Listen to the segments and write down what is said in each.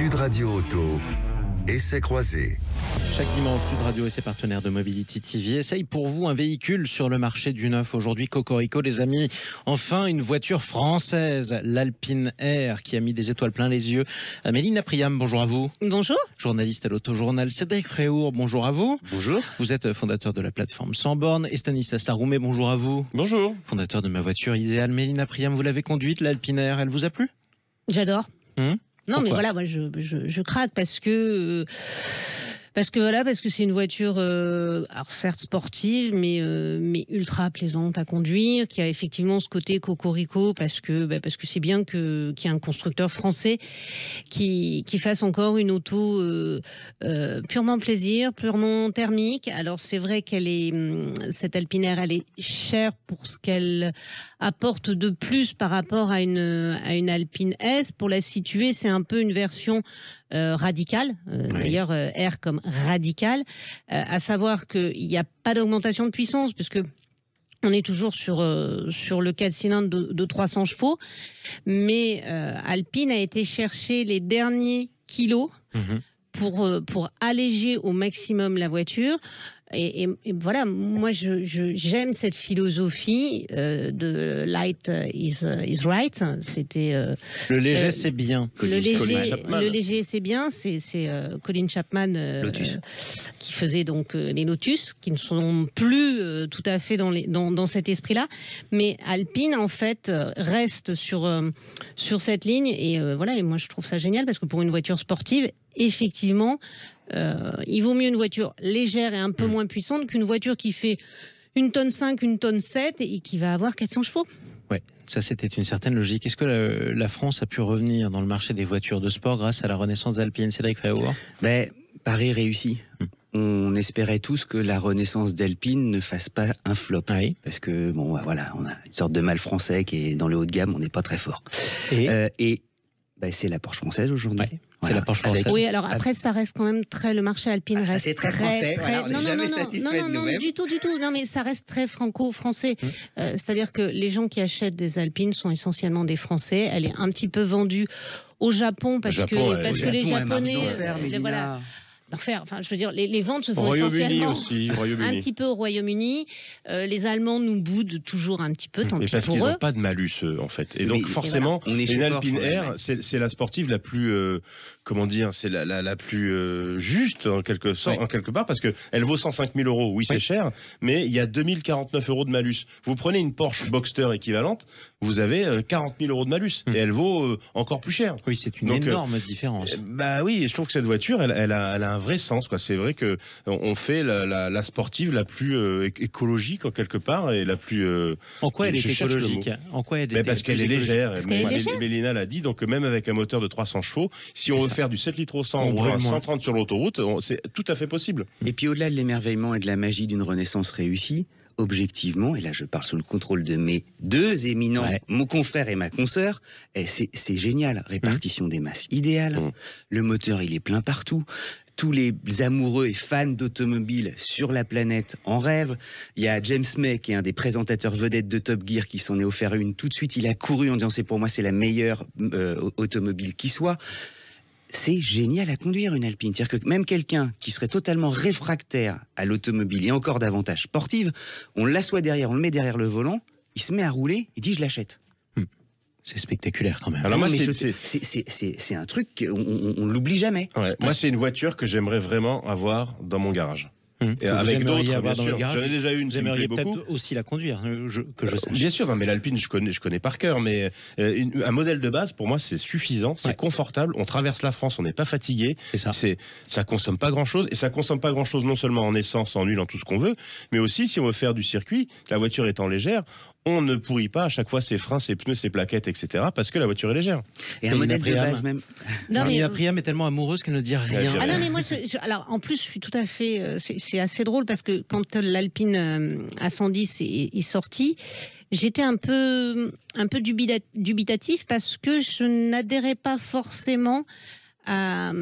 Sud Radio Auto, essai croisé. Chaque dimanche, Sud Radio et ses partenaires de Mobility TV essayent pour vous un véhicule sur le marché du neuf. Aujourd'hui, Cocorico, les amis, enfin une voiture française, l'Alpine R, qui a mis des étoiles plein les yeux. Mélina Priam, bonjour à vous. Bonjour. Journaliste à l'Autojournal. Cédric Réour, bonjour à vous. Bonjour. Vous êtes fondateur de la plateforme Sans Bornes. Et Stanislas Laroumet, bonjour à vous. Bonjour. Fondateur de Ma Voiture Idéale. Mélina Priam, vous l'avez conduite, l'Alpine R, elle vous a plu? J'adore. Non, Pourquoi? mais voilà, moi je craque parce que c'est une voiture, alors certes sportive, mais ultra plaisante à conduire, qui a effectivement ce côté cocorico, parce que c'est bien qu'il y ait un constructeur français qui fasse encore une auto purement plaisir, purement thermique. Alors c'est vrai cette Alpine R, elle est chère pour ce qu'elle apporte de plus par rapport à une Alpine S. Pour la situer, c'est un peu une version radicale, Oui. d'ailleurs R comme radical, à savoir qu'il n'y a pas d'augmentation de puissance puisque on est toujours sur le 4 cylindres de 300 chevaux, mais Alpine a été chercher les derniers kilos pour alléger au maximum la voiture. Et voilà, moi j'aime cette philosophie de light is right. C'était Le léger, c'est bien. le léger, c'est bien. C'est Colin Chapman qui faisait donc les Lotus, qui ne sont plus tout à fait dans cet esprit-là. Mais Alpine en fait reste sur cette ligne et voilà. Et moi je trouve ça génial parce que pour une voiture sportive, effectivement. Il vaut mieux une voiture légère et un peu moins puissante qu'une voiture qui fait 1,5 tonne, 1,7 tonne et qui va avoir 400 chevaux. Ouais, ça c'était une certaine logique. Est-ce que la France a pu revenir dans le marché des voitures de sport grâce à la renaissance d'Alpine? Cédric Réaud? Pari réussi. On espérait tous que la renaissance d'Alpine ne fasse pas un flop. Oui. Parce que, bon, voilà, on a une sorte de mal français qui est dans le haut de gamme, on n'est pas très fort. Et c'est la Porsche française aujourd'hui. Ouais. C'est la Porsche française. Oui, alors après, ça reste quand même le marché Alpine reste c'est très français. Voilà, on n'est jamais satisfait de nous-mêmes. du tout. Non, mais ça reste très franco-français. C'est-à-dire que les gens qui achètent des Alpines sont essentiellement des Français. Elle est un petit peu vendue au Japon parce que les Japonais, voilà. D'enfer. Enfin, je veux dire, les ventes se font essentiellement un petit peu au Royaume-Uni. Les Allemands nous boudent toujours un petit peu, tant pis parce pour qu'ils eux. n'ont pas de malus, en fait. Et donc, forcément, une Alpine R, c'est la sportive la plus, c'est la plus juste, en quelque part, parce qu'elle vaut 105 000 €. Oui, c'est cher, mais il y a 2049 € de malus. Vous prenez une Porsche Boxster équivalente, vous avez 40 000 € de malus. Et elle vaut encore plus cher. Oui, c'est une énorme différence. Oui, je trouve que cette voiture, elle a un vrai sens, quoi. C'est vrai que on fait la sportive la plus écologique en quelque part et la plus. En quoi elle est écologique? En quoi elle est parce qu'elle est légère. légère. Mélina l'a dit. Donc même avec un moteur de 300 chevaux, si on veut faire du 7 litres au 100 ou un 130 sur l'autoroute, c'est tout à fait possible. Et puis au-delà de l'émerveillement et de la magie d'une renaissance réussie, objectivement, et là je parle sous le contrôle de mes deux éminents, mon confrère et ma consoeur, c'est génial. Répartition des masses idéale. Le moteur, il est plein partout. Tous les amoureux et fans d'automobile sur la planète en rêvent. Il y a James May, qui est un des présentateurs vedettes de Top Gear, qui s'en est offert une. Tout de suite, il a couru en disant pour moi, c'est la meilleure automobile qui soit. C'est génial à conduire une Alpine. C'est-à-dire que même quelqu'un qui serait totalement réfractaire à l'automobile et encore davantage sportive, on l'assoit derrière, on le met derrière le volant, il se met à rouler, il dit je l'achète. C'est spectaculaire quand même. Alors moi, c'est un truc qu'on l'oublie jamais. Moi, c'est une voiture que j'aimerais vraiment avoir dans mon garage. Et avec d'autres, bien sûr. J'en ai déjà eu une. Vous aimeriez peut-être aussi la conduire, que je sache. Bien sûr, non, mais l'Alpine, je connais par cœur, mais un modèle de base, pour moi, c'est suffisant, c'est confortable. On traverse la France, on n'est pas fatigué. Ça consomme pas grand-chose, et ça consomme pas grand-chose non seulement en essence, en huile, en tout ce qu'on veut, mais aussi si on veut faire du circuit, la voiture étant légère. On ne pourrit pas à chaque fois ses freins, ses pneus, ses plaquettes, etc. parce que la voiture est légère. Et un modèle de base même. Mélina Priam est tellement amoureuse qu'elle ne dit rien. Ah non, mais moi, alors en plus, je suis tout à fait. C'est assez drôle parce que quand l'Alpine A110 est sortie, j'étais un peu dubitatif parce que je n'adhérais pas forcément à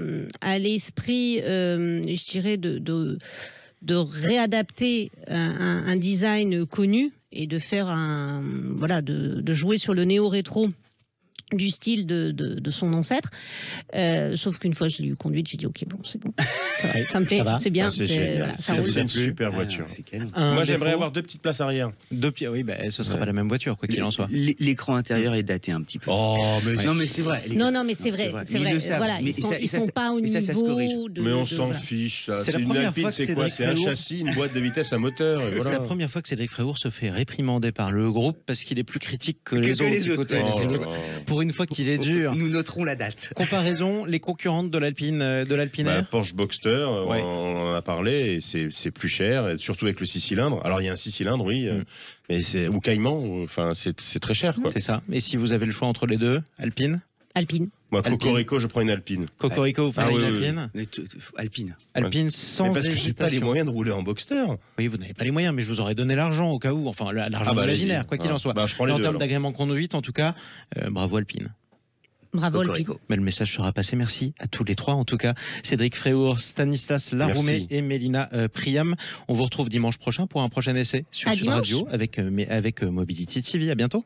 l'esprit, je dirais, de réadapter un design connu et de faire de jouer sur le néo-rétro du style de son ancêtre. Sauf qu'une fois je l'ai eu conduite, j'ai dit ok, bon, c'est bon. Ça me plaît, c'est bien. C'est une super voiture. Moi, j'aimerais avoir 2 petites places arrière. Oui, ce serait pas la même voiture, quoi qu'il en soit. L'écran intérieur est daté un petit peu. Oh, mais non, mais c'est vrai. Non, mais c'est vrai. Voilà, ils sont pas au niveau de. Mais on s'en fiche. C'est une Alpine, c'est quoi? C'est un châssis, une boîte de vitesse à moteur. C'est la première fois que Cédric Fréour se fait réprimander par le groupe parce qu'il est plus critique que les autres. Pour une fois qu'il est dur. Nous noterons la date. Comparaison, les concurrentes de l'Alpine Air. Porsche Boxster, on en a parlé, et c'est plus cher, et surtout avec le 6 cylindres. Alors il y a un 6 cylindres, oui, mais ou Cayman, enfin c'est très cher, quoi. C'est ça. Et si vous avez le choix entre les deux, Alpine. Moi, Cocorico, je prends une Alpine. Cocorico, vous prenez une Alpine. Alpine sans parce que j'ai pas les moyens de rouler en Boxster. Oui, vous n'avez pas les moyens, mais je vous aurais donné l'argent au cas où. Enfin, l'argent imaginaire, quoi qu'il en soit. Je prends les deux. En termes d'agrément conduite, en tout cas, bravo Alpine. Bravo Alpine. Mais le message sera passé. Merci à tous les trois. En tout cas, Cédric Fréour, Stanislas Laroumé et Mélina Priam. On vous retrouve dimanche prochain pour un prochain essai sur Sud Radio avec Mobility TV. À bientôt.